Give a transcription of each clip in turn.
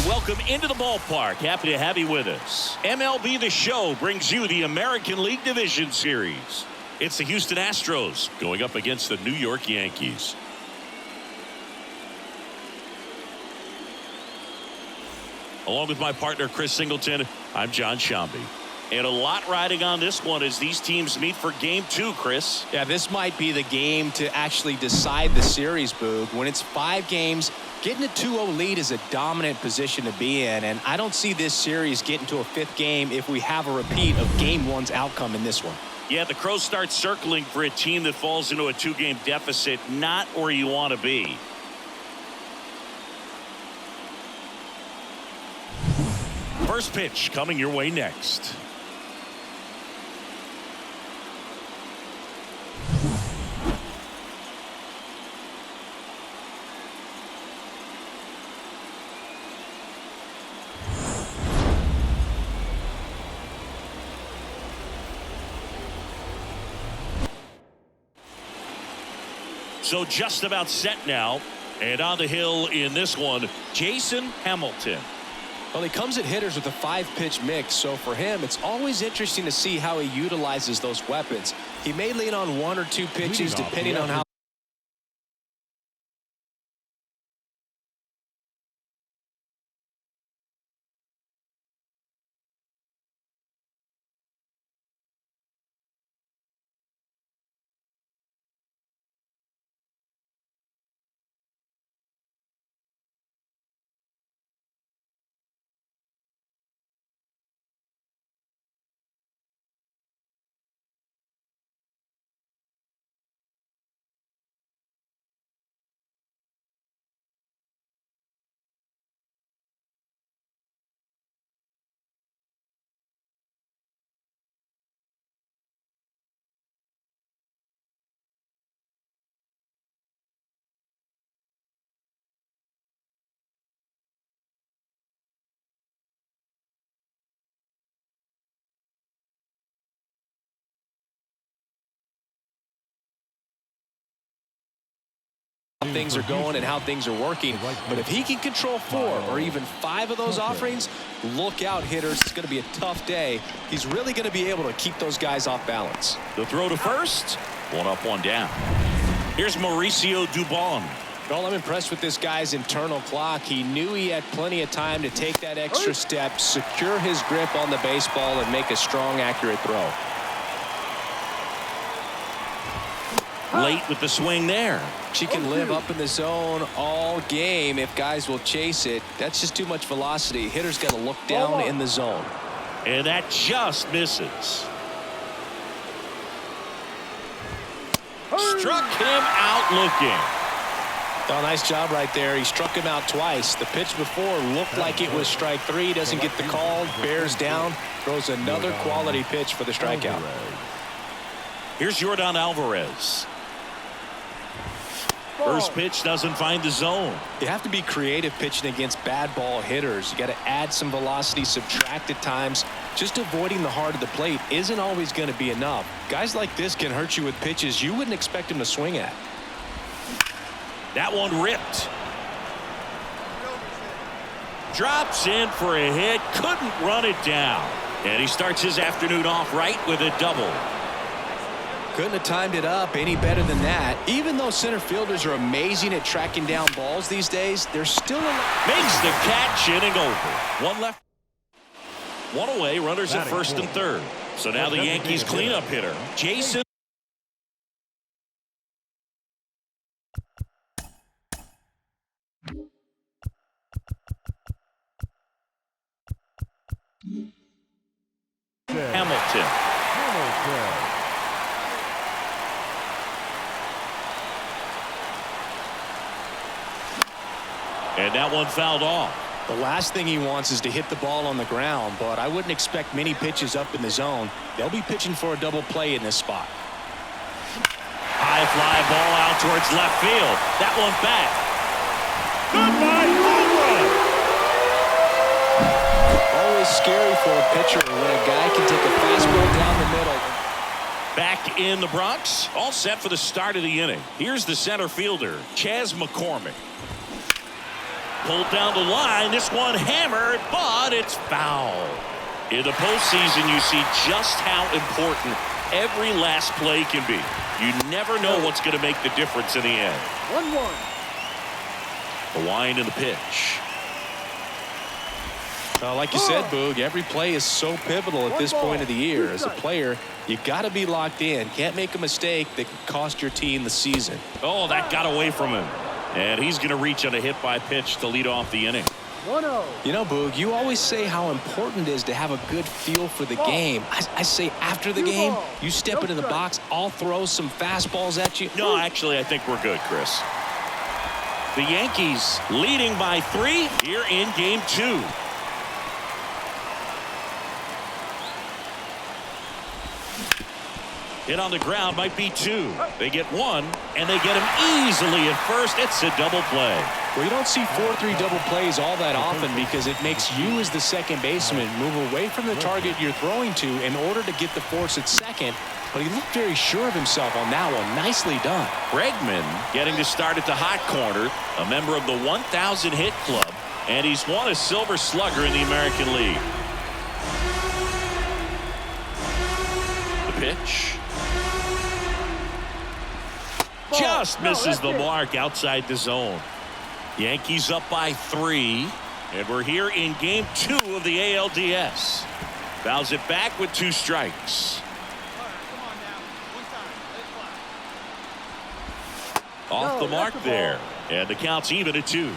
welcome into the ballpark. Happy to have you with us. MLB The Show brings you the American League Division Series. It's the Houston Astros going up against the New York Yankees. Along with my partner, Chris Singleton, I'm John Shambi. And a lot riding on this one as these teams meet for Game 2, Chris. Yeah, this might be the game to actually decide the series, Boog. When it's 5 games, getting a 2-0 lead is a dominant position to be in. And I don't see this series getting to a 5th game if we have a repeat of Game 1's outcome in this one. Yeah, the Crows start circling for a team that falls into a 2-game deficit, not where you want to be. First pitch coming your way next. So just about set now, and on the hill in this one, Jason Hamilton. Well, he comes at hitters with a 5-pitch mix, so for him, it's always interesting to see how he utilizes those weapons. He may lean on 1 or 2 pitches depending on how things are going and how things are working. But if he can control 4 or even 5 of those offerings, look out, hitters. It's going to be a tough day. He's really going to be able to keep those guys off balance. The throw to first. 1 up, 1 down. Here's Mauricio Dubon. Well, I'm impressed with this guy's internal clock. He knew he had plenty of time to take that extra step, secure his grip on the baseball, and make a strong, accurate throw. Late with the swing there. She can live up in the zone all game if guys will chase it. That's just too much velocity. Hitter's got to look down in the zone. And that just misses. Struck him out looking. Oh, nice job right there. He struck him out twice. The pitch before looked like it was strike 3. Doesn't get the call. Bears down. Throws another quality pitch for the strikeout. Here's Yordan Alvarez. First pitch doesn't find the zone. You have to be creative pitching against bad ball hitters. You got to add some velocity, subtract at times. Just avoiding the heart of the plate isn't always going to be enough. Guys like this can hurt you with pitches you wouldn't expect him to swing at. That one ripped. Drops in for a hit. Couldn't run it down. And he starts his afternoon off right with a double. Couldn't have timed it up any better than that. Even though center fielders are amazing at tracking down balls these days, they're still makes the catch, inning over. 1 left, 1 away. Runners at first and third. So now the Yankees cleanup hitter, Jason. Hamilton. And that one fouled off. The last thing he wants is to hit the ball on the ground, but I wouldn't expect many pitches up in the zone. They'll be pitching for a double play in this spot. High fly ball out towards left field. That one back. Goodbye, home run. Always scary for a pitcher when a guy can take a fastball down the middle. Back in the Bronx, all set for the start of the inning. Here's the center fielder, Chas McCormick. pulled down the line. This one hammered, but it's foul. In the postseason, you see just how important every last play can be. You never know what's going to make the difference in the end. 1-1. The wind and the pitch. Like you said, Boog, every play is so pivotal at this point of the year. As a player, you got to be locked in. Can't make a mistake that could cost your team the season. Oh, that got away from him. And he's going to reach on a hit by pitch to lead off the inning. 1-0. You know, Boog, you always say how important it is to have a good feel for the game. I say after the game, you step into the box, I'll throw some fastballs at you. No, actually, I think we're good, Chris. The Yankees leading by 3 here in game 2. Hit on the ground might be 2. They get 1, and they get him easily at first. It's a double play. Well, you don't see 4-3 double plays all that often because it makes you as the second baseman move away from the target you're throwing to in order to get the force at second. But he looked very sure of himself on that one. Nicely done. Bregman getting to start at the hot corner, a member of the 1,000 hit club, and he's won a Silver Slugger in the American League. The pitch. Just misses the mark outside the zone. Yankees up by 3, and we're here in game 2 of the ALDS. Fouls it back with 2 strikes. Off the mark there, and the count's even at 2.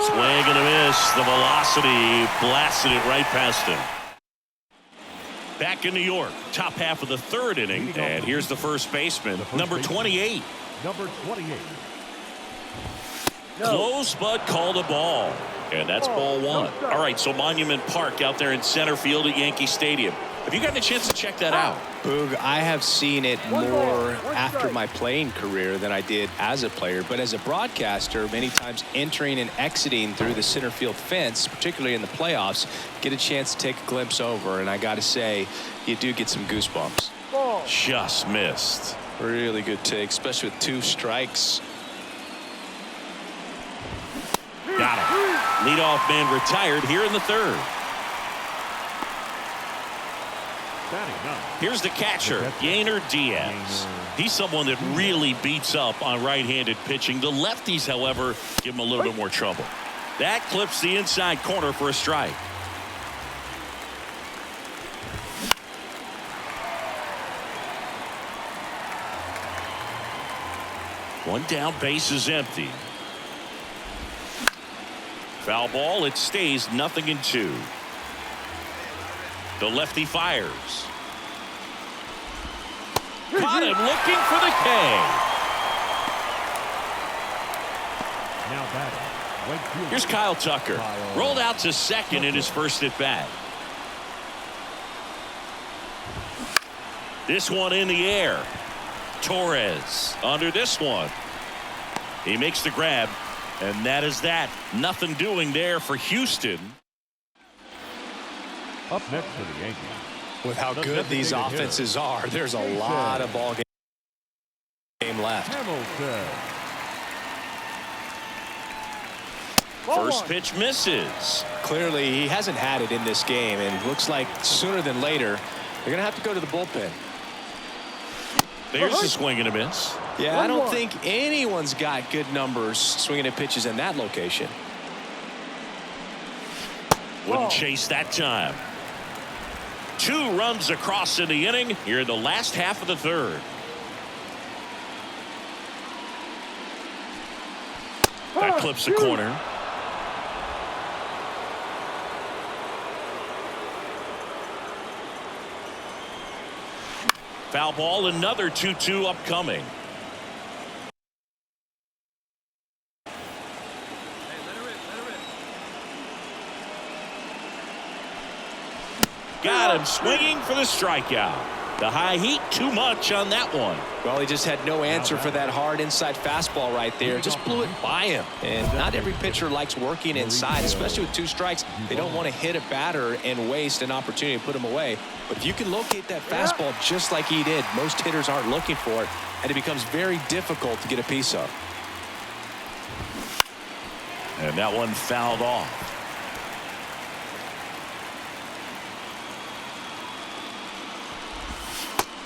Swing and a miss. The velocity blasted it right past him. Back in New York, top half of the 3rd inning, and here's the first baseman, number 28. Number 28. Close, but called a ball, and that's ball 1. All right, so Monument Park out there in center field at Yankee Stadium. Have you gotten a chance to check that out? Boog, I have seen it more after my playing career than I did as a player, but as a broadcaster, many times entering and exiting through the center field fence, particularly in the playoffs, get a chance to take a glimpse over, and I got to say, you do get some goosebumps. Just missed. Really good take, especially with 2 strikes. Got him. Leadoff man retired here in the 3rd. Here's the catcher, Yainer Diaz. He's someone that really beats up on right-handed pitching. The lefties, however, give him a little bit more trouble. That clips the inside corner for a strike. One down, base is empty. Foul ball, it stays 0-2. The lefty fires. Caught him looking for the K. Now batting. Here's Kyle Tucker. Rolled out to second in his first at bat. This one in the air. Torres under this one. He makes the grab, and that is that. Nothing doing there for Houston. Up next for the Yankees. With how good these offenses are, there's a lot of ball game left. First pitch misses. Clearly, he hasn't had it in this game, and looks like sooner than later, they're going to have to go to the bullpen. There's a swing and a miss. Yeah, I don't think anyone's got good numbers swinging at pitches in that location. Wouldn't chase that time. 2 runs across in the inning here in the last half of the 3rd. That clips the corner. Foul ball, another 2-2 upcoming. Got him swinging for the strikeout. The high heat, too much on that one. Well, he just had no answer for that hard inside fastball right there. Just blew it by him. And not every pitcher likes working inside, especially with 2 strikes. They don't want to hit a batter and waste an opportunity to put him away. But if you can locate that fastball just like he did, most hitters aren't looking for it, and it becomes very difficult to get a piece of. And that one fouled off.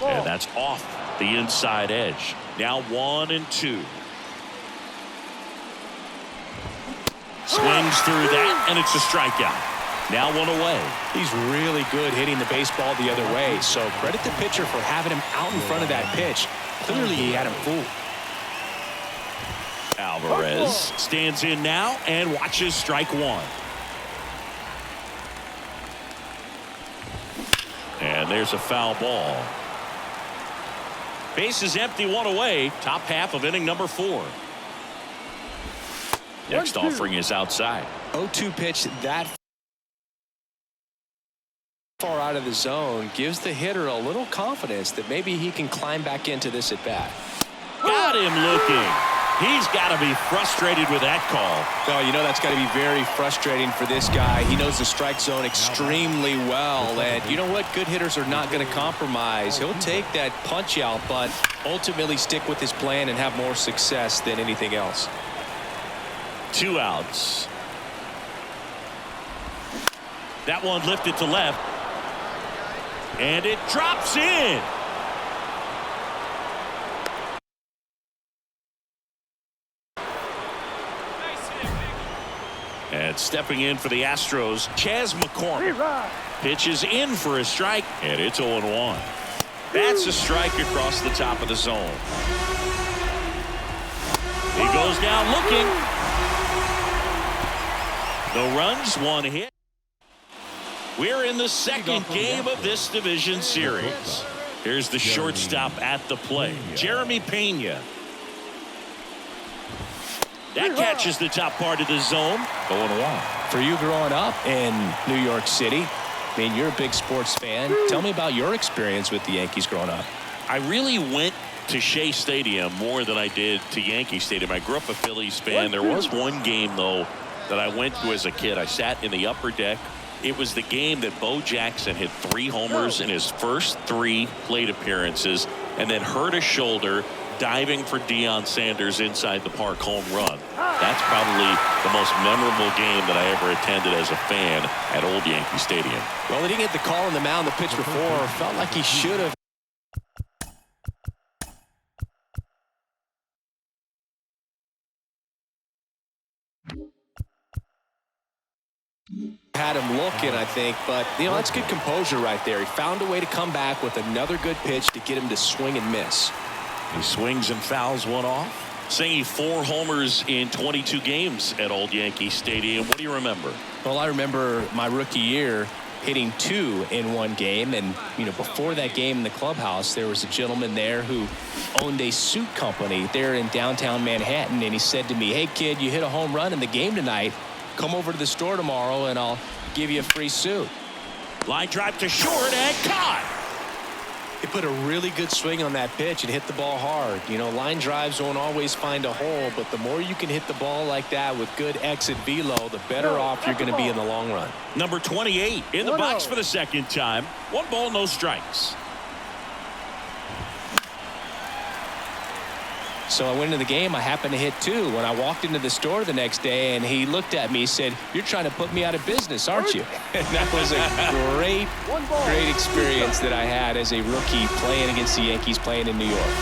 And that's off the inside edge. Now 1-2. Swings through that, and it's a strikeout. Now 1 away. He's really good hitting the baseball the other way, so credit the pitcher for having him out in front of that pitch. Clearly, he had him fooled. Alvarez stands in now and watches strike 1. And there's a foul ball. Base is empty, 1 away. Top half of inning number 4. Next offering is outside. 0-2 pitch that far out of the zone gives the hitter a little confidence that maybe he can climb back into this at bat. Got him looking. He's got to be frustrated with that call. Oh, you know that's got to be very frustrating for this guy. He knows the strike zone extremely well, and you know what? Good hitters are not going to compromise. He'll take that punch out, but ultimately stick with his plan and have more success than anything else. 2 outs. That one lifted to left, and it drops in. And stepping in for the Astros, Chas McCormick. Pitches in for a strike, and it's 0-1. That's a strike across the top of the zone. He goes down looking. No runs, 1 hit. We're in the second game of this division series. Here's the shortstop at the plate, Jeremy Pena. That catches the top part of the zone. 0-1. For you growing up in New York City, I mean, you're a big sports fan. Tell me about your experience with the Yankees growing up. I really went to Shea Stadium more than I did to Yankee Stadium. I grew up a Phillies fan. There was one game, though, that I went to as a kid. I sat in the upper deck. It was the game that Bo Jackson hit 3 homers in his first 3 plate appearances and then hurt a shoulder diving for Deion Sanders inside the park home run. That's probably the most memorable game that I ever attended as a fan at Old Yankee Stadium. Well, he didn't get the call on the mound the pitch before. Felt like he should have. Had him looking, I think, but you know, that's good composure right there. He found a way to come back with another good pitch to get him to swing and miss. He swings and fouls one off. Singing 4 homers in 22 games at Old Yankee Stadium. What do you remember? Well, I remember my rookie year hitting 2 in 1 game, and you know, before that game in the clubhouse, there was a gentleman there who owned a suit company there in downtown Manhattan, and he said to me, "Hey kid, you hit a home run in the game tonight. Come over to the store tomorrow and I'll give you a free suit." Line drive to short and caught. He put a really good swing on that pitch and hit the ball hard. You know, line drives won't always find a hole, but the more you can hit the ball like that with good exit velo, the better off you're going to be in the long run. Number 28 in the box for the second time. 1 ball, no strikes. So I went into the game. I happened to hit 2 when I walked into the store the next day, and he looked at me and said, "You're trying to put me out of business, aren't you?" And that was a great experience that I had as a rookie playing against the Yankees, playing in New York.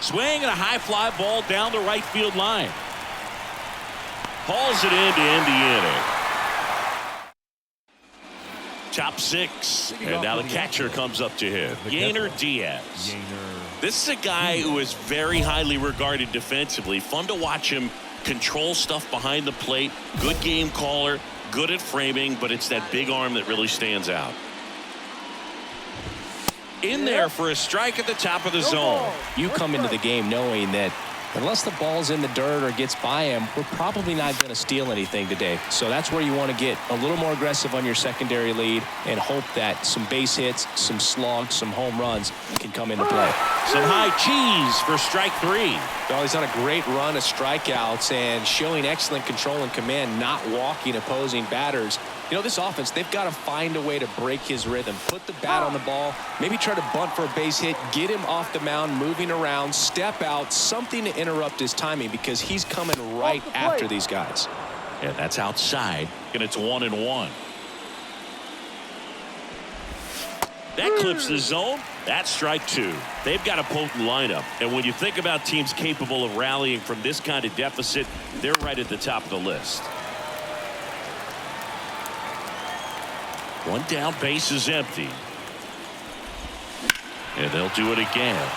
Swing and a high fly ball down the right field line. Hauls it in to end the inning. Top 6, and now the catcher comes up to him. Yainer Diaz. This is a guy who is very highly regarded defensively. Fun to watch him control stuff behind the plate. Good game caller, good at framing, but it's that big arm that really stands out. In there for a strike at the top of the zone. You come into the game knowing that Unless the ball's in the dirt or gets by him, we're probably not going to steal anything today. So that's where you want to get a little more aggressive on your secondary lead and hope that some base hits, some slugs, some home runs can come into play. Some high cheese for strike 3. Well, he's on a great run of strikeouts and showing excellent control and command, not walking opposing batters. You know, this offense, they've got to find a way to break his rhythm, put the bat on the ball, maybe try to bunt for a base hit, get him off the mound, moving around, step out, something to interrupt his timing because he's coming right after these guys. And that's outside, and it's 1-1. That clips the zone. That's strike 2. They've got a potent lineup, and when you think about teams capable of rallying from this kind of deficit, they're right at the top of the list. One down, base is empty. And they'll do it again.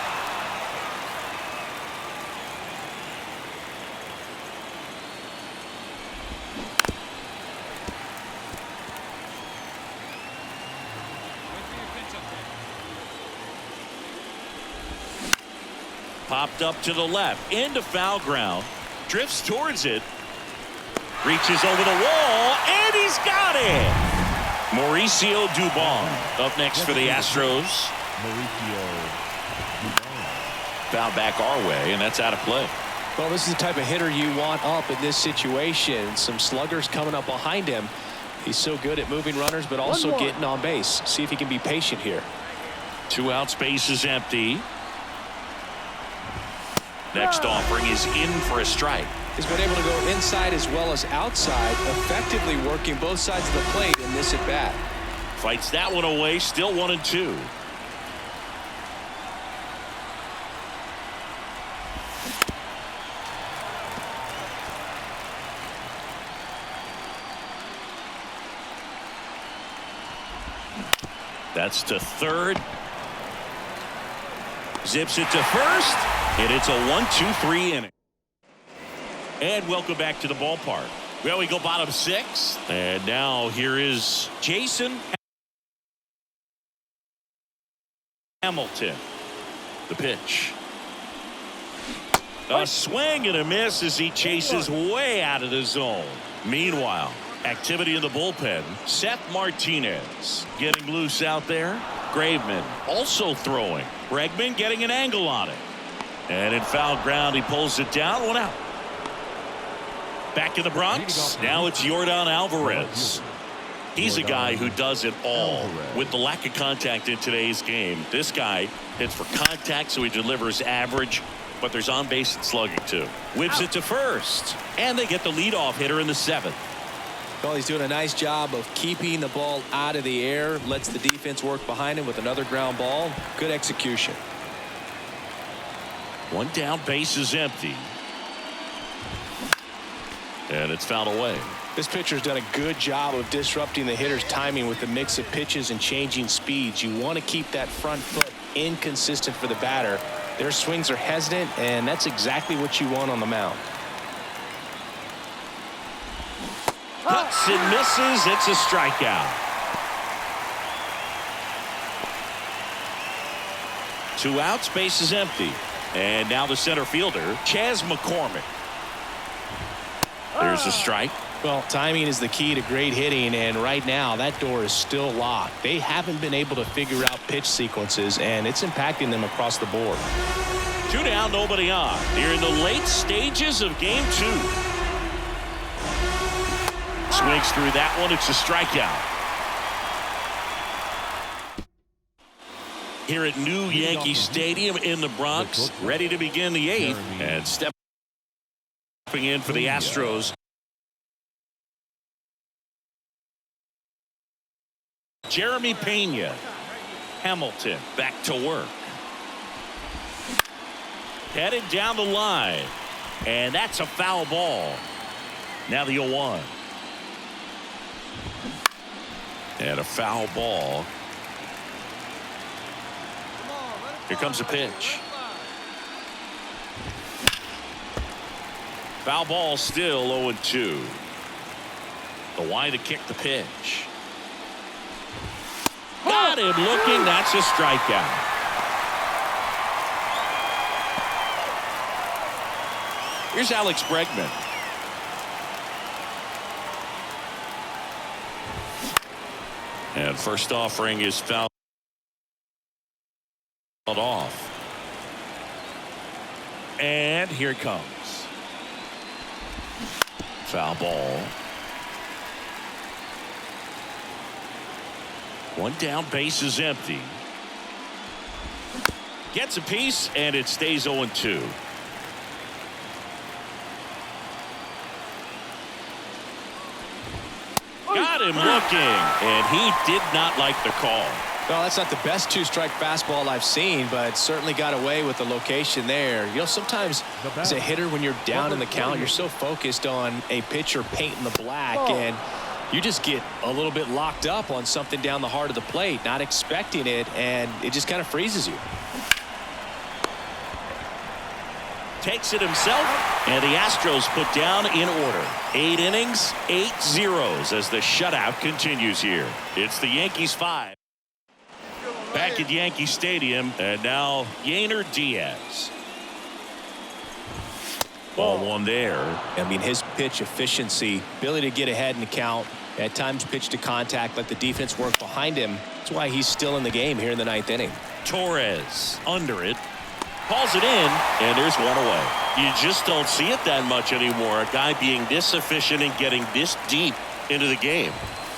Popped up to the left, into foul ground, drifts towards it, reaches over the wall, and he's got it. Mauricio Dubon up next for the Astros. Foul back our way, and that's out of play. Well, this is the type of hitter you want up in this situation. Some sluggers coming up behind him. He's so good at moving runners, but also getting on base. See if he can be patient here. 2 outs, base is empty. Next offering is in for a strike. He's been able to go inside as well as outside, effectively working both sides of the plate in this at bat. Fights that one away, still 1-2. That's to third. Zips it to first, and it's a 1-2-3 inning. And welcome back to the ballpark. Well, we go bottom 6, and now here is Jason Hamilton. The pitch. A swing and a miss as he chases way out of the zone. Meanwhile, activity in the bullpen. Seth Martinez getting loose out there. Graveman also throwing. Bregman getting an angle on it. And in foul ground, he pulls it down. 1 out. Back in the Bronx. Now it's Yordan Alvarez. He's a guy who does it all. With the lack of contact in today's game, this guy hits for contact, so he delivers average, but there's on base and slugging too. Whips it to first, and they get the leadoff hitter in the 7th. Well, he's doing a nice job of keeping the ball out of the air, lets the defense work behind him with another ground ball. Good execution. 1 down, base is empty. And it's fouled away. This pitcher's done a good job of disrupting the hitter's timing with the mix of pitches and changing speeds. You want to keep that front foot inconsistent for the batter. Their swings are hesitant, and that's exactly what you want on the mound. Cuts and misses. It's a strikeout. 2 outs, base is empty. And now the center fielder, Chas McCormick. There's a strike. Well, timing is the key to great hitting, and right now that door is still locked. They haven't been able to figure out pitch sequences, and it's impacting them across the board. 2 down, nobody on. Here in the late stages of game 2. Swings through that one. It's a strikeout. Here at New Yankee Stadium in the Bronx, ready to begin the 8th, and stepping in for the Astros, Jeremy Pena. Hamilton back to work. Headed down the line, and that's a foul ball. Now the 0-1. And a foul ball. Here comes a pitch. Foul ball, still 0-2. The wide to kick the pitch. Got him looking. That's a strikeout. Here's Alex Bregman. And first offering is fouled off. And here it comes. Foul ball. One down, base is empty. Gets a piece, and it stays 0-2. Got him looking, and he did not like the call. Well, that's not the best two-strike fastball I've seen, but certainly got away with the location there. You know, sometimes as a hitter, when you're down in the count, you're so focused on a pitcher painting the black, and you just get a little bit locked up on something down the heart of the plate, not expecting it, and it just kind of freezes you. Takes it himself, and the Astros put down in order. 8 innings, 8 zeros as the shutout continues here. It's the Yankees 5. Back at Yankee Stadium, and now Yainer Diaz. Ball one there. I mean, his pitch efficiency, ability to get ahead in the count, at times pitch to contact, let the defense work behind him. That's why he's still in the game here in the 9th inning. Torres under it. Calls it in, and there's one away. You just don't see it that much anymore. A guy being this efficient and getting this deep into the game.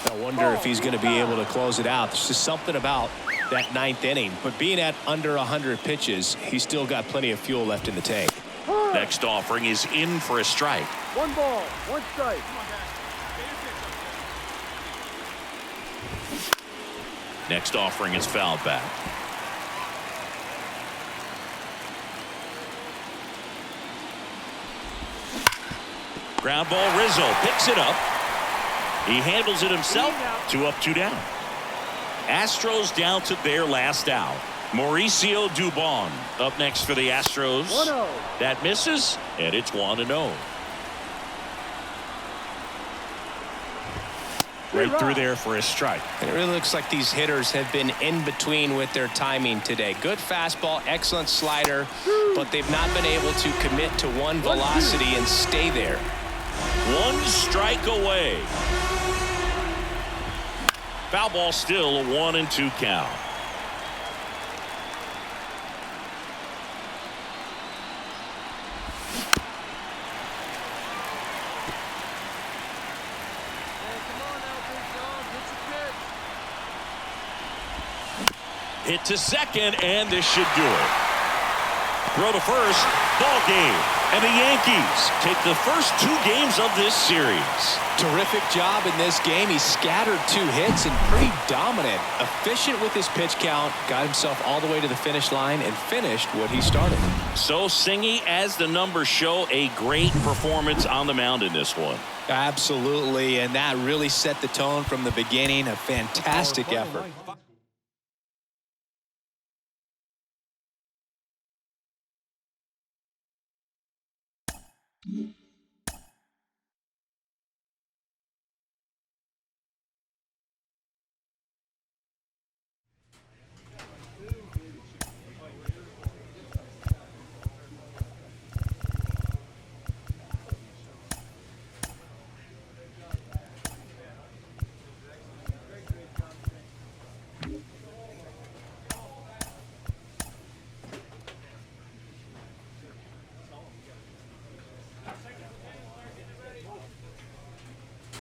I wonder if he's going to be able to close it out. There's just something about that 9th inning. But being at under 100 pitches, he's still got plenty of fuel left in the tank. Next offering is in for a strike. 1 ball, 1 strike. Next offering is fouled back. Ground ball, Rizzo picks it up. He handles it himself. 2 up, 2 down. Astros down to their last out. Mauricio Dubon up next for the Astros. 1-0. That misses, and it's 1-0. Right through there for a strike. And it really looks like these hitters have been in between with their timing today. Good fastball, excellent slider, but they've not been able to commit to one velocity and stay there. 1 strike away. Foul ball, still a 1-2 count. Hit to second, and this should do it. Throw to first, ball game. And the Yankees take the first 2 games of this series. Terrific job in this game. He scattered 2 hits and pretty dominant. Efficient with his pitch count. Got himself all the way to the finish line and finished what he started. So Singy, as the numbers show, a great performance on the mound in this one. Absolutely, and that really set the tone from the beginning. A fantastic effort.